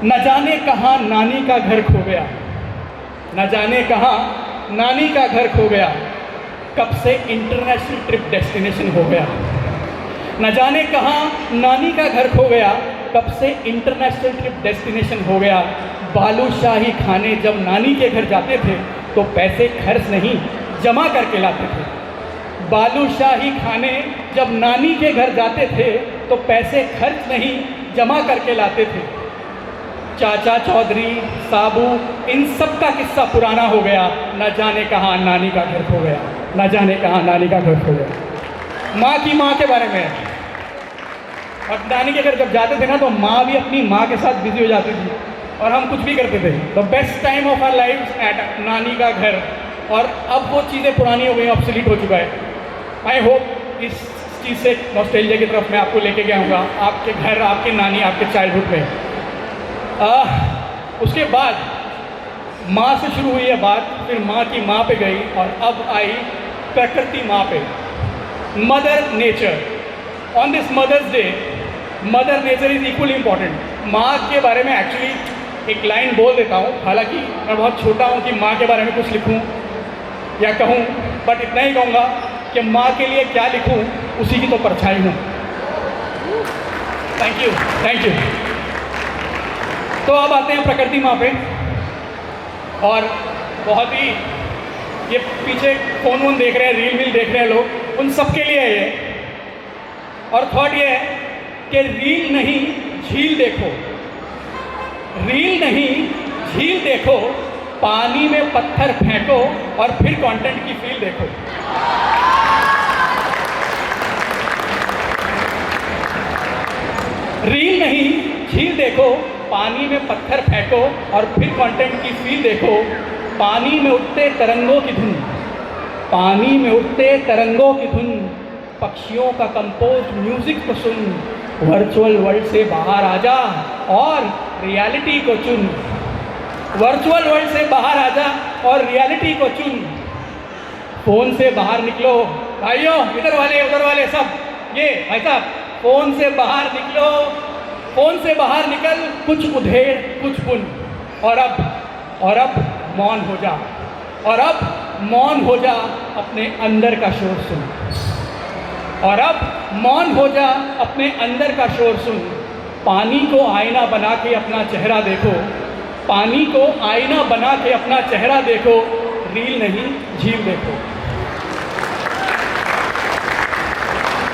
न जाने कहाँ नानी का घर खो गया, न जाने कहाँ नानी का घर खो गया, कब से इंटरनेशनल ट्रिप डेस्टिनेशन हो गया। न जाने कहाँ नानी का घर खो गया, कब से इंटरनेशनल ट्रिप डेस्टिनेशन हो गया। बालूशाही खाने जब नानी के घर जाते थे तो पैसे खर्च नहीं जमा करके लाते थे। बालूशाही खाने जब नानी के घर जाते थे तो पैसे खर्च नहीं जमा करके लाते थे। चाचा चौधरी, साबू, इन सब का किस्सा पुराना हो गया। न जाने कहाँ नानी का घर खो गया, न जाने कहाँ नानी का घर खो गया। माँ की माँ के बारे में, और नानी के घर जब जाते थे ना तो माँ भी अपनी माँ के साथ बिजी हो जाती थी और हम कुछ भी करते थे। The best time of our life at नानी का घर। और अब वो चीज़ें पुरानी हो गई, ऑब्सोलीट हो चुका है। आई होप इस चीज़ से नॉस्टैल्जिया की तरफ मैं आपको लेके गया हूँगा, आपके घर, आपके नानी, आपके चाइल्डहुड में। उसके बाद माँ से शुरू हुई है बात, फिर माँ की माँ पे गई और अब आई प्रकृति माँ पे, mother nature. On this mother's day mother nature is equally important. माँ के बारे में एक्चुअली एक लाइन बोल देता हूँ, हालांकि मैं बहुत छोटा हूँ कि माँ के बारे में कुछ लिखूँ या कहूँ, बट इतना ही कहूँगा कि माँ के लिए क्या लिखूँ उसी की तो परछाई हूँ। Thank you, thank you. तो अब आते हैं प्रकृति माँ पे, और बहुत ही ये पीछे फोन वोन देख रहे हैं, रील वील देख रहे हैं लोग, उन सब के लिए है ये। और थॉट ये है कि रील नहीं झील देखो, रील नहीं झील देखो, पानी में पत्थर फेंको और फिर कंटेंट की फील देखो। रील नहीं झील देखो, पानी में पत्थर फेंको और फिर कंटेंट की फील देखो। पानी में उठते तरंगों की धुन, पानी में उठते तरंगों की धुन, पक्षियों का कंपोज म्यूजिक को सुन। वर्चुअल वर्ल्ड से बाहर आ जा और रियलिटी को चुन। वर्चुअल वर्ल्ड से बाहर आ जा और रियलिटी को चुन। फोन से बाहर निकलो भाइयों, इधर वाले उधर वाले सब, ये भाई साहब, फोन से बाहर निकलो, फोन से बाहर निकल, कुछ उधेड़ कुछ बुन। और अब मौन हो जा, और अब मौन हो जा, अपने अंदर का शोर सुन। और अब मौन हो जा, अपने अंदर का शोर सुन। पानी को आईना बना के अपना चेहरा देखो, पानी को आईना बना के अपना चेहरा देखो, रील नहीं झील देखो।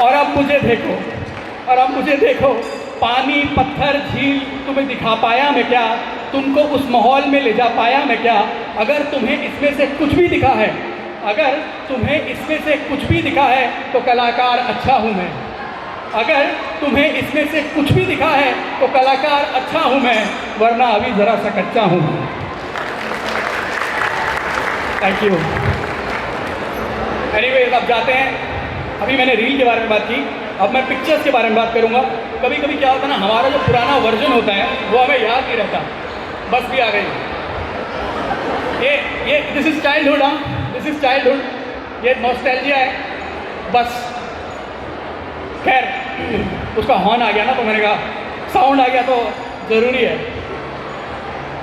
और अब मुझे देखो, और अब मुझे देखो, पानी पत्थर झील तुम्हें दिखा पाया मैं क्या, तुमको उस माहौल में ले जा पाया मैं क्या। अगर तुम्हें इसमें से कुछ भी दिखा है, अगर तुम्हें इसमें से कुछ भी दिखा है तो कलाकार अच्छा हूँ मैं। अगर तुम्हें इसमें से कुछ भी दिखा है तो कलाकार अच्छा हूँ मैं, वरना अभी ज़रा सा कच्चा हूँ। Thank you. एनीवेज, अब जाते हैं। अभी मैंने रील के बारे में बात की, अब मैं पिक्चर्स के बारे में बात करूँगा। कभी कभी क्या होता है ना, हमारा जो पुराना वर्जन होता है वो हमें याद नहीं रहता। बस भी आ गई ये दिस इज़ चाइल्डहुड, हाँ, दिस इज़ चाइल्डहुड, ये नॉस्टैल्जिया है बस। खैर, उसका हॉर्न आ गया ना, तो मैंने कहा साउंड आ गया तो ज़रूरी है।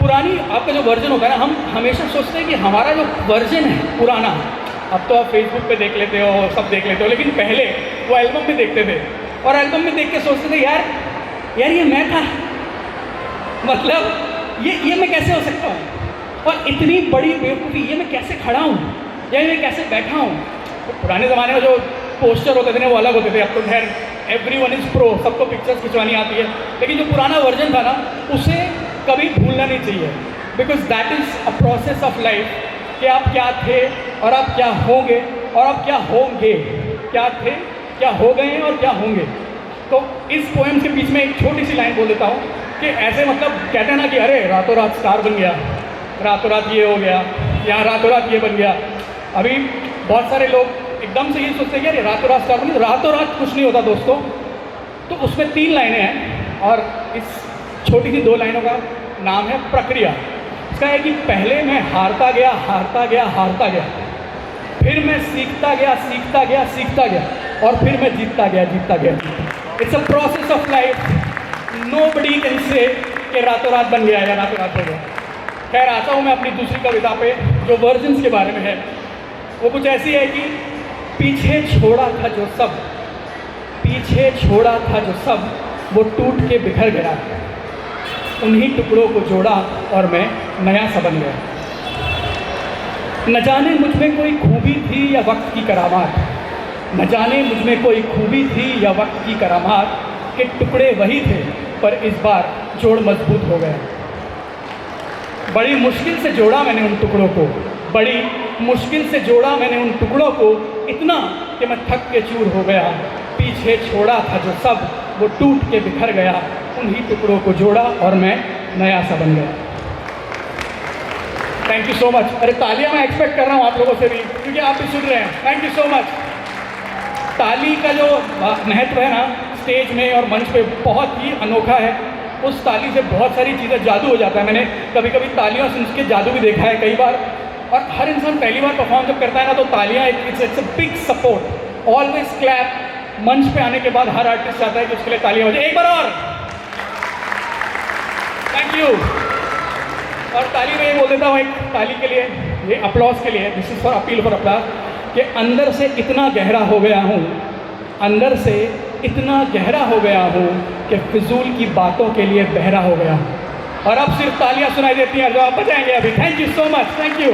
पुरानी आपका जो वर्जन होता है ना, हम हमेशा सोचते हैं कि हमारा जो वर्जन है पुराना, अब तो आप फेसबुक पे देख लेते हो, सब देख लेते हो, लेकिन पहले वो एल्बम में देखते थे और एल्बम में देख के सोचते थे यार ये मैं था, मतलब ये मैं कैसे हो सकता हूँ, और इतनी बड़ी बेवकूफ़ी, ये मैं कैसे खड़ा हूँ या मैं कैसे बैठा हूँ। तो पुराने ज़माने में जो पोस्टर होते थे ना वो अलग होते थे। अब तो खैर एवरीवन इज़ प्रो, सबको पिक्चर्स खिंचवानी आती है, लेकिन जो पुराना वर्जन था ना उसे कभी भूलना नहीं चाहिए, because that is a process of life, कि आप क्या थे और आप क्या होंगे और आप क्या होंगे, क्या थे, क्या हो गए हैं और क्या होंगे। तो इस पोएम के बीच में एक छोटी सी लाइन बोल देता हूँ कि ऐसे, मतलब कहते हैं ना कि अरे रातों रात स्टार बन गया, रातों रात ये हो गया, या रातों रात ये बन गया। अभी बहुत सारे लोग एकदम से ये सोचते हैं कि अरे रातों रात स्टार बन गया। रातों रात कुछ नहीं होता दोस्तों। तो उसमें 3 लाइनें हैं और इस छोटी सी 2 लाइनों का नाम है प्रक्रिया। इसका है कि पहले मैं हारता गया, हारता गया, हारता गया, फिर मैं सीखता गया, सीखता गया, सीखता गया, और फिर मैं जीतता गया, जीतता गया। It's a process of life. Nobody can say कि कि रातों रात बन गया या रातों रात हो गया। खैर आता हूँ मैं अपनी दूसरी कविता पे, जो वर्जन्स के बारे में है। वो कुछ ऐसी है कि पीछे छोड़ा था जो सब, पीछे छोड़ा था जो सब, वो टूट के बिखर गया, उन्हीं टुकड़ों को जोड़ा और मैं नया सा बन गया। न जाने मुझ में कोई खूबी थी या वक्त की करामात, न जाने मुझ में कोई खूबी थी या वक्त की करामात, के टुकड़े वही थे पर इस बार जोड़ मजबूत हो गया। बड़ी मुश्किल से जोड़ा मैंने उन टुकड़ों को, बड़ी मुश्किल से जोड़ा मैंने उन टुकड़ों को, इतना कि मैं थक के चूर हो गया। पीछे छोड़ा था जो सब, वो टूट के बिखर गया, उन्हीं टुकड़ों को जोड़ा और मैं नया सा बन गया। Thank you so much. अरे तालियां मैं एक्सपेक्ट कर रहा हूँ आप लोगों से भी, क्योंकि आप भी सुन रहे हैं। Thank you so much. ताली का जो महत्व है ना स्टेज में और मंच पे, बहुत ही अनोखा है। उस ताली से बहुत सारी चीज़ें जादू हो जाता है। मैंने कभी कभी तालियां सुन के जादू भी देखा है कई बार। और हर इंसान पहली बार परफॉर्म जब करता है ना, तो तालियां it's a big support. Always clap. मंच पे आने के बाद हर आर्टिस्ट चाहता है कि उसके लिए तालियां हो जाए। एक बार और थैंक यू। और ताली में ये बोल देता हूँ एक ताली के लिए, ये अप्लॉज के लिए, this is for appeal for applause, कि अंदर से इतना गहरा हो गया हूँ, अंदर से इतना गहरा हो गया हूँ कि फिजूल की बातों के लिए बहरा हो गया हूँ। और अब सिर्फ तालियां सुनाई देती हैं जो आप बजाएंगे अभी। Thank you so much. Thank you.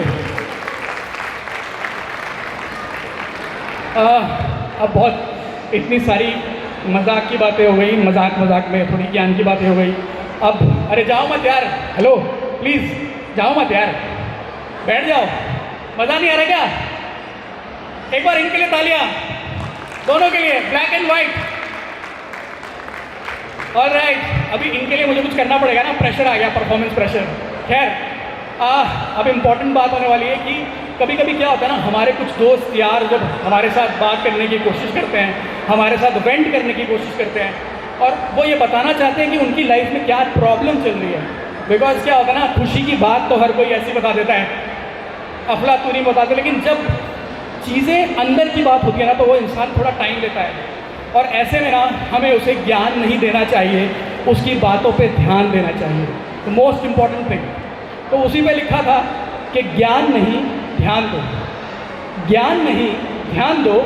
अब बहुत इतनी सारी मजाक की बातें हो गई, मजाक में थोड़ी ज्ञान की बातें हो गई। अब अरे जाओ मत यार, हेलो प्लीज़ जाओ मत यार, बैठ जाओ। मज़ा नहीं आ रहा क्या? एक बार इनके लिए तालियां, दोनों के लिए, ब्लैक एंड वाइट। ऑलराइट, अभी इनके लिए मुझे कुछ करना पड़ेगा ना, प्रेशर आ गया, परफॉर्मेंस प्रेशर। खैर अब इम्पॉर्टेंट बात होने वाली है कि कभी कभी क्या होता है ना, हमारे कुछ दोस्त यार जब हमारे साथ बात करने की कोशिश करते हैं, हमारे साथ वेंट करने की कोशिश करते हैं, और वो ये बताना चाहते हैं कि उनकी लाइफ में क्या प्रॉब्लम चल रही है। बिकॉज क्या होता है ना, खुशी की बात तो हर कोई ऐसी बता देता है, अफलातूनी बताते, लेकिन जब चीज़ें अंदर की बात होती है ना, तो वो इंसान थोड़ा टाइम लेता है। और ऐसे में ना हमें उसे ज्ञान नहीं देना चाहिए, उसकी बातों पे ध्यान देना चाहिए। तो मोस्ट इम्पॉर्टेंट थिंग, तो उसी पे लिखा था कि ज्ञान नहीं ध्यान दो, ज्ञान नहीं ध्यान दो।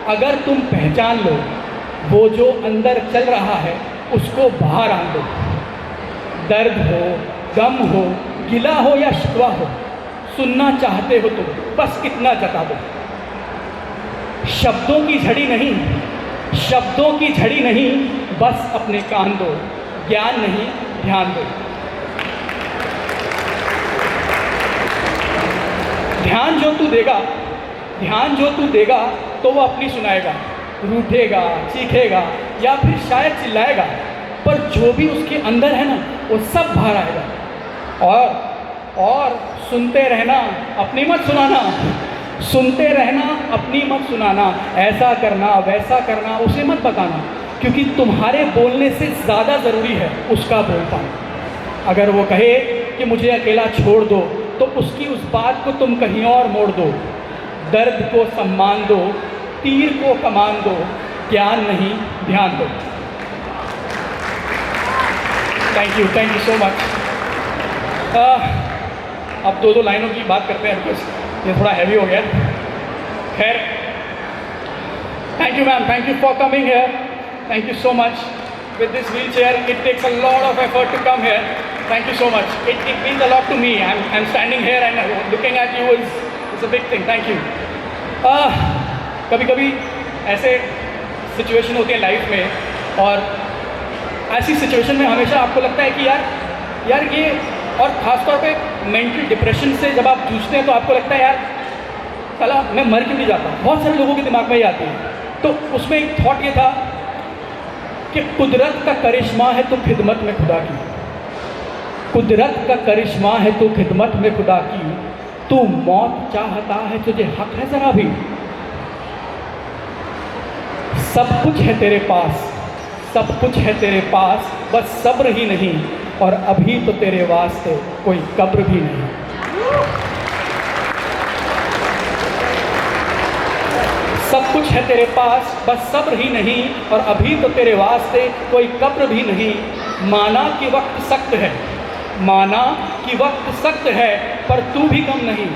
अगर तुम पहचान लो वो जो अंदर चल रहा है, उसको बाहर आन दो। दर्द हो, गम हो, गिला हो या शिकवा हो, सुनना चाहते हो तो बस इतना जता दो। शब्दों की झड़ी नहीं, शब्दों की झड़ी नहीं, बस अपने कान दो। ज्ञान नहीं ध्यान दो। ध्यान जो तू देगा, ध्यान जो तू देगा तो वो अपनी सुनाएगा, रूठेगा, चीखेगा या फिर शायद चिल्लाएगा, पर जो भी उसके अंदर है ना, वो सब बाहर आएगा। और सुनते रहना, अपनी मत सुनाना। सुनते रहना, अपनी मत सुनाना। ऐसा करना, वैसा करना, उसे मत बताना, क्योंकि तुम्हारे बोलने से ज़्यादा ज़रूरी है उसका बोल पाना। अगर वो कहे कि मुझे अकेला छोड़ दो, तो उसकी उस बात को तुम कहीं और मोड़ दो। दर्द को सम्मान दो, तीर को कमान दो, ज्ञान नहीं ध्यान दो। Thank you so much. अब दो लाइनों की बात करते हैं, बिकॉज ये थोड़ा हैवी हो गया। खैर, thank you ma'am, thank you for coming here, thank you so much. With this wheelchair, it takes a lot of effort to come here. Thank you so much. It means a lot to me. I'm standing here and looking at you is a big thing. Thank you. कभी कभी ऐसे situation होती है life में, और ऐसी situation में हमेशा आपको लगता है कि यार ये, और ख़ासतौर पे मेंटल डिप्रेशन से जब आप जूझते हैं तो आपको लगता है यार साला मैं मर क्यों नहीं जाता। बहुत सारे लोगों के दिमाग में ही आती है। तो उसमें एक थॉट ये था कि कुदरत का करिश्मा है तो खिदमत में खुदा की, कुदरत का करिश्मा है तो खिदमत में खुदा की, तू मौत चाहता है तुझे हक है ज़रा भी। सब कुछ है तेरे पास, सब कुछ है तेरे पास, बस सब्र ही नहीं, और अभी तो तेरे वास्ते कोई कब्र भी नहीं। सब कुछ है तेरे पास, बस सब्र ही नहीं, और अभी तो तेरे वास्ते कोई कब्र भी नहीं। माना कि वक्त सख्त है, माना कि वक्त सख्त है, पर तू भी कम नहीं।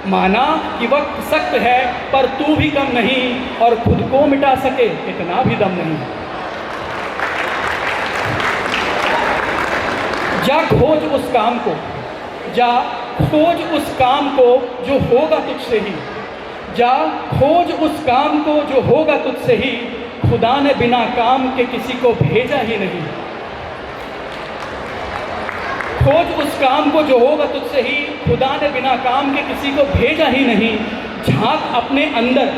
माना कि वक्त सख्त है, पर तू भी कम नहीं, और खुद को मिटा सके इतना भी दम नहीं। जा खोज उस काम को, जा खोज उस काम को जो होगा तुझसे ही, जा खोज उस काम को जो होगा तुझसे ही, खुदा ने बिना काम के किसी को भेजा ही नहीं। खोज उस काम को जो होगा तुझसे ही, खुदा ने बिना काम के किसी को भेजा ही नहीं। झांक अपने अंदर,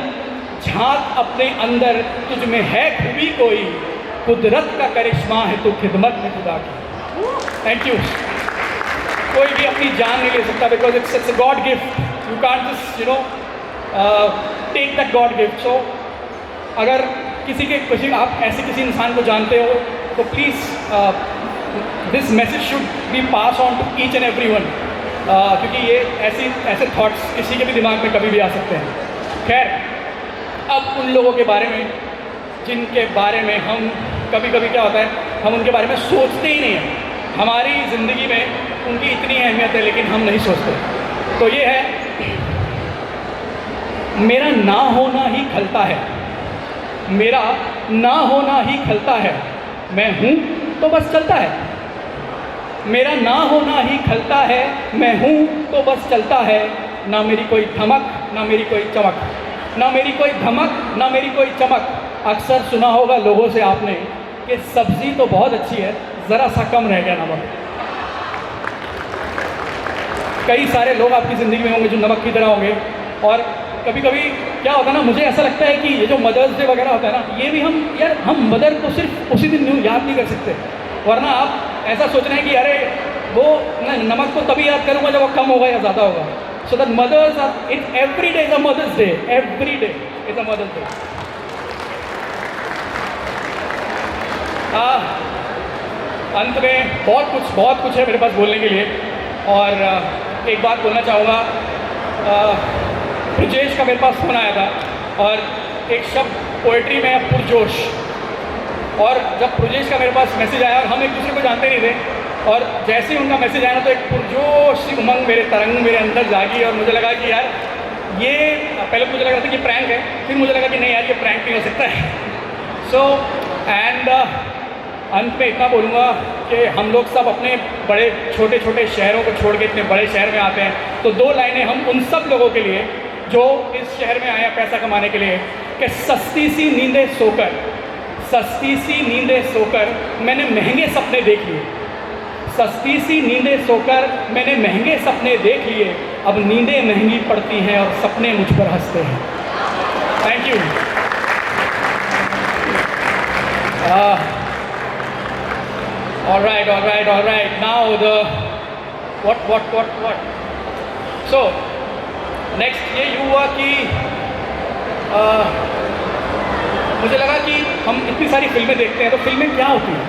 झांक अपने अंदर, तुझ में है खूबी कोई, कुदरत का करिश्मा है तू खिदमत में खुदा की। Thank you. कोई भी अपनी जान नहीं ले सकता, because it's a god gift. You can't just take that god gift. So अगर किसी आप ऐसे किसी इंसान को जानते हो तो please this message should be pass on to each and every one, क्योंकि ये ऐसे थॉट्स किसी के भी दिमाग में कभी भी आ सकते हैं। खैर, अब उन लोगों के बारे में जिनके बारे में हम कभी कभी क्या होता है, हम उनके बारे में सोचते ही नहीं हैं। हमारी ज़िंदगी में उनकी इतनी अहमियत है लेकिन हम नहीं सोचते। तो ये है, मेरा ना होना ही खलता है, मेरा ना होना ही खलता है, मैं हूँ तो बस चलता है। मेरा ना होना ही खलता है, मैं हूँ तो बस चलता है। ना मेरी कोई धमक, ना मेरी कोई चमक, ना मेरी कोई धमक, ना मेरी कोई चमक। अक्सर सुना होगा लोगों से आपने कि सब्ज़ी तो बहुत अच्छी है, ज़रा सा कम रह गया नमक। कई सारे लोग आपकी ज़िंदगी में होंगे जो नमक की तरह होंगे। और कभी कभी क्या होता है ना, मुझे ऐसा लगता है कि ये जो मदर्स डे वगैरह होता है ना, ये भी हम मदर को सिर्फ उसी दिन याद नहीं कर सकते, वरना आप ऐसा सोच रहे हैं कि अरे वो नमक को तभी याद करूँगा जब वो कम होगा या ज़्यादा होगा। So that mothers are, it every day is a mother's day, every day is a mother's day. अंत में बहुत कुछ है मेरे पास बोलने के लिए। और एक बात बोलना चाहूँगा, ब्रजेश का मेरे पास फ़ोन आया था और एक शब्द पोएट्री में है पुरजोश। और जब ब्रजेश का मेरे पास मैसेज आया और हम एक दूसरे को जानते नहीं थे, और जैसे ही उनका मैसेज आया ना तो एक पुरजोश सी उमंग, मेरे तरंग मेरे अंदर जागी। और मुझे लगा कि यार ये, पहले मुझे लगा था कि प्रैंक है, फिर मुझे लगा कि नहीं यार ये प्रैंक नहीं हो सकता है। सो एंड अंत में इतना बोलूँगा कि हम लोग सब अपने बड़े छोटे छोटे शहरों को छोड़ के इतने बड़े शहर में आते हैं, तो 2 लाइनें हम उन सब लोगों के लिए जो इस शहर में आए हैं पैसा कमाने के लिए, कि सस्ती सी नींदें सोकर, सस्ती सी नींदें सोकर मैंने महंगे सपने देख लिए, सस्ती सी नींदें सोकर मैंने महंगे सपने देख लिए, अब नींदें महंगी पड़ती हैं और सपने मुझ पर हंसते हैं। Thank you. All right. Now the what? So next ये हुआ कि मुझे लगा कि हम इतनी सारी फिल्में देखते हैं, तो फिल्में क्या होती हैं?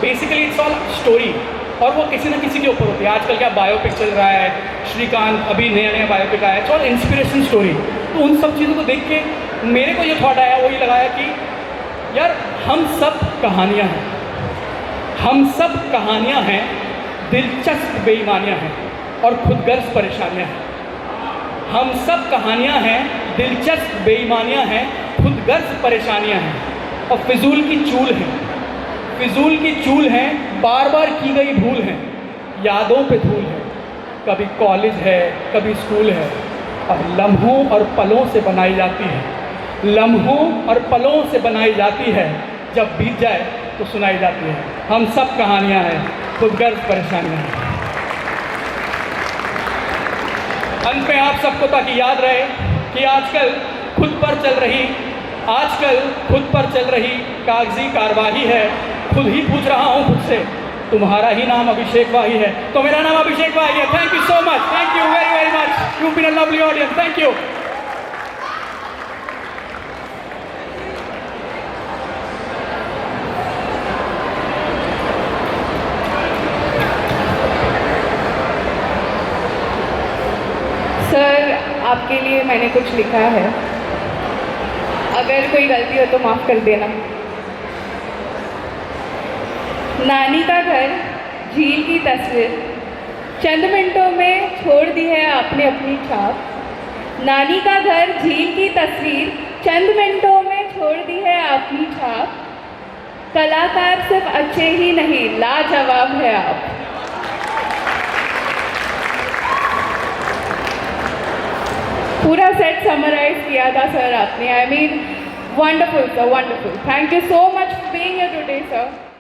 बेसिकली इट्स ऑल स्टोरी, और वो किसी न किसी के ऊपर होती है। आजकल क्या बायोपिक चल रहा है, श्रीकांत अभी नया बायोपिक आया है, इट्स ऑल इंस्पिरेशन स्टोरी। तो उन सब चीज़ों को देख के मेरे को ये थॉट आया, वही लगाया कि यार हम सब कहानियाँ हैं, हम सब कहानियाँ हैं, दिलचस्प बेईमानियाँ हैं और खुदगर्ज परेशानियाँ हैं। हम सब कहानियाँ हैं, दिलचस्प बेईमानियाँ हैं, खुदगर्ज परेशानियाँ हैं और फिजूल की चूल हैं, फिजूल की चूल हैं, बार बार की गई भूल हैं, यादों पे धूल है। कभी कॉलेज है, कभी स्कूल है, और लम्हों और पलों से बनाई जाती है, लम्हों और पलों से बनाई जाती है, जब बीत जाए तो सुनाई जाती है। हम सब कहानियाँ हैं, खुदगर्ज परेशानियाँ हैं। अंत में आप सबको ताकि याद रहे कि आजकल खुद पर चल रही कागजी कार्यवाही है। खुद ही पूछ रहा हूँ खुद से, तुम्हारा ही नाम अभिषेक वाही है? तो मेरा नाम अभिषेक वाही है। Thank you so much, thank you very much, you been a lovely audience, thank you. Sir, आपके लिए मैंने कुछ लिखा है, अगर कोई गलती हो तो माफ़ कर देना। नानी का घर, झील की तस्वीर, चंद मिनटों में छोड़ दी है आपने अपनी छाप। नानी का घर, झील की तस्वीर, चंद मिनटों में छोड़ दी है अपनी छाप। कलाकार सिर्फ अच्छे ही नहीं, लाजवाब है आप। पूरा सेट समराइज किया था सर आपने। I mean wonderful sir, wonderful. Thank you so much for being here today sir.